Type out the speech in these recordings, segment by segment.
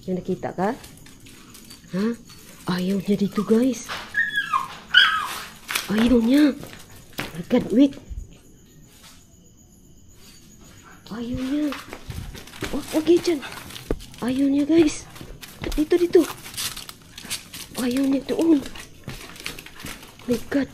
May nakita ka? Ha? Ayaw niya dito, guys. Ayaw niya. My God, wait. Ayaw niya. Oh, okay dyan. Ayaw niya, guys. Dito, dito. Ayaw niya doon. My God.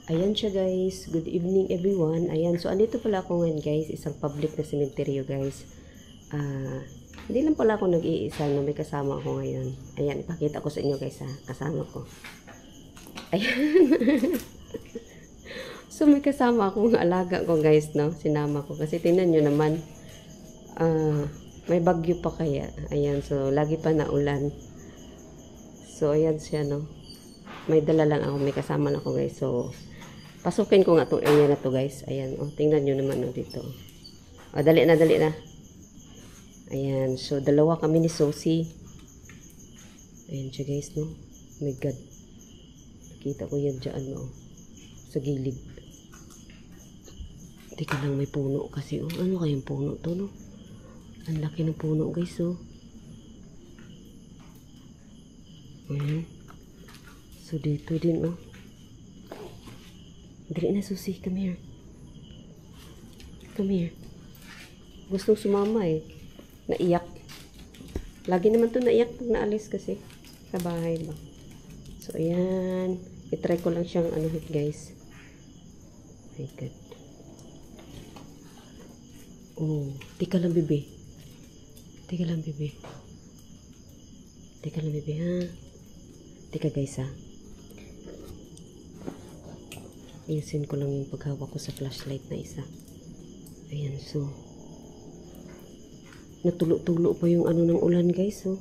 Ayan siya, guys. Good evening everyone. Ayan, so andito pala ako ngayon, guys. Isang public na sementeryo, guys. Hindi lang pala ako nag-iisa, no? May kasama ako ngayon. Ayan, ipakita ko sa inyo, guys, ha. Kasama ko. Ayan. So may kasama akong alaga ko, guys, no? Sinama ko. Kasi tingnan nyo naman, may bagyo pa kaya. Ayan, so lagi pa naulan. So ayan siya, no? May dala lang ako, may kasama na ako, guys. So pasukin ko nga itong area na to, guys. Ayan, oh, tingnan nyo naman, oh, dito. Oh, dali na, dali na. Ayan, so dalawa kami ni Sosie. Ayan siya, guys, no? Oh my God. Nakita ko yan dyan, no? Sa gilid. Teka lang, may puno kasi, oh. Ano kayang puno to, no? Ang laki ng puno, guys, oh. Ayan. So dito din, oh. Dali na, Sosie. Come here. Come here. Gustong sumama, eh. Naiyak. Lagi naman to naiyak pag naalis kasi. Sa bahay ba. So, ayan. I-try ko lang siyang anuhin, guys. My God. Oh. Tika lang, bebe. Tika lang, bebe. Tika lang, bebe, ha? Tika, guys, ha? Ayusin ko lang yung paghawak ko sa flashlight na isa. Ayan, so. Natulo-tulo pa yung ano ng ulan, guys, so.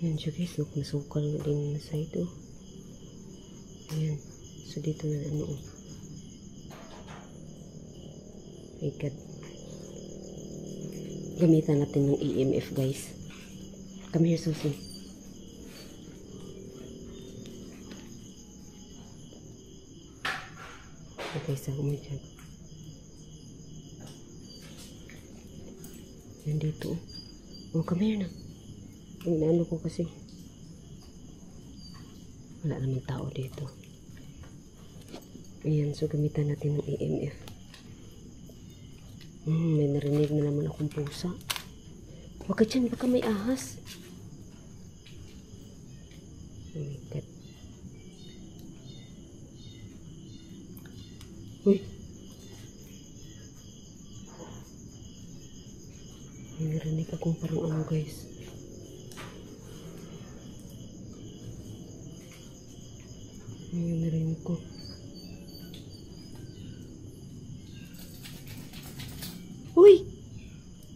Ayan siya, guys, so. Nasukal na din na side, oh. Ayan. So, dito na ano, oh. My God. Gamitan natin ng EMF, guys. Come here, Sosie. Okay, sa umay dyan. Yan dito. Oh, come here na. Inaano ko kasi. Wala naman tao dito. Ayan, so gamitan natin ng EMF. May narinig na naman akong pusa. Wag ka dyan, baka may ahas. Oh my God. Uy. May narinig akong parang ano, guys. Yung narinig ko. Uy!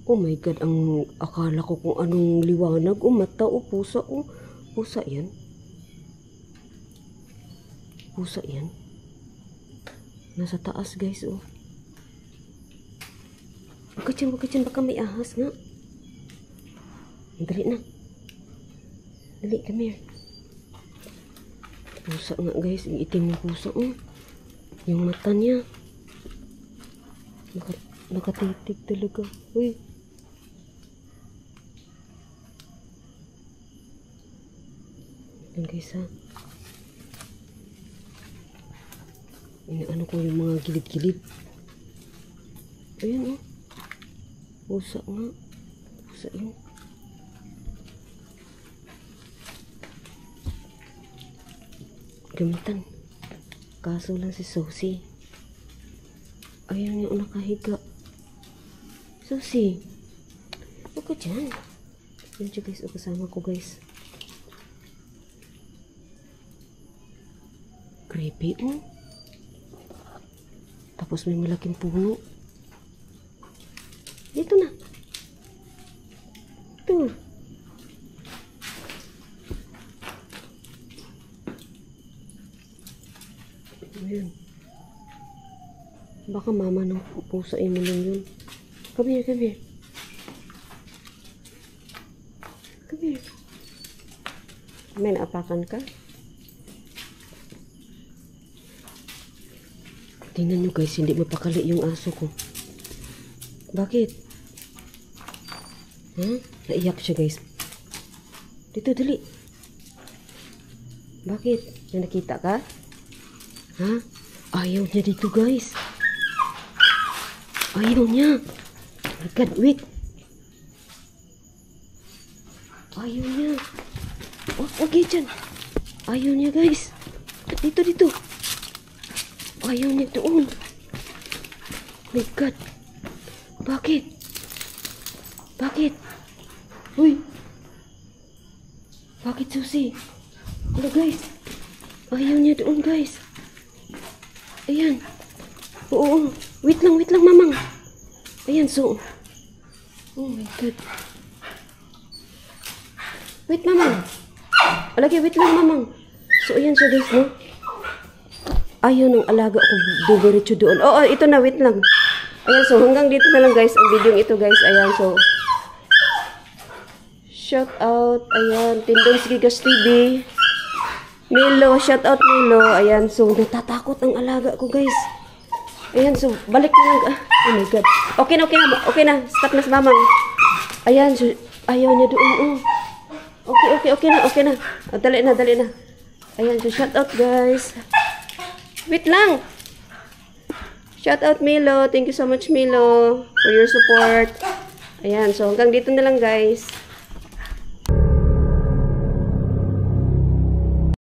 Oh my God, ang akala ko kung anong liwanag. Oh, mata, oh, pusa, oh. Pusa yan. Pusa yan. Nasa taas, guys, oh. Wag ka dyan, baka may ahas nga. Dali na. Dali, come here. Pusa nga, guys. Ang itim ng pusa, oh. Yung mata niya. Nakatitig talaga. Uy. Yan, guys, ha. Ano ko yung mga gilid-gilid. Ayan, oh. Pusa nga. Pusa yun. Gamitan. Kaso lang si Sosie. Ayaw niya nakahiga. Sosie. Huwag ka dyan. Yan siya, guys. O, kasama ko, guys. Creepy, oh. Tapos may malaking puno. Dito na. Ito. Ayan. Baka mama ng pusa mo lang yun. Come here, come here. Come here. May naapakan ka? Tingnan nyo guys, hindi mapakali yung aso ko. Bakit? Huh? Naiyak siya guys. Dito, dali. Bakit? May nakita ka? Ha? Ayaw niya dito guys. Ayaw niya. My God, wait. Ayaw niya. Oh, okay dyan. Ayaw niya guys. Dito, dito. Ayaw niya doon. My God. Bakit? Bakit? Uy. Bakit Susi? Ano guys? Ayaw niya doon guys. Ayan. Oo. Wait lang mamang. Ayan so. Oh my God. Wait mamang. Alagi wait lang mamang. So ayan siya guys no. Ayaw ng alaga ko dumiretso doon. Oo, ito na, wait lang. Ayan, so hanggang dito na lang guys, ang video ito guys. Ayan, so shout out, ayan, Tindong Sigigas TV. Milo, shout out Milo. Ayan, so natatakot ang alaga ko guys. Ayan, so balik na lang. Oh my God. Okay na, okay na. Okay na, stop na sa mamang. Ayan, so ayaw niya doon. Oh. Okay na, okay na. Oh, dali na. Ayan, so shout out guys. Wait lang. Shout out Milo. Thank you so much Milo for your support. Ayan, so hanggang dito na lang guys.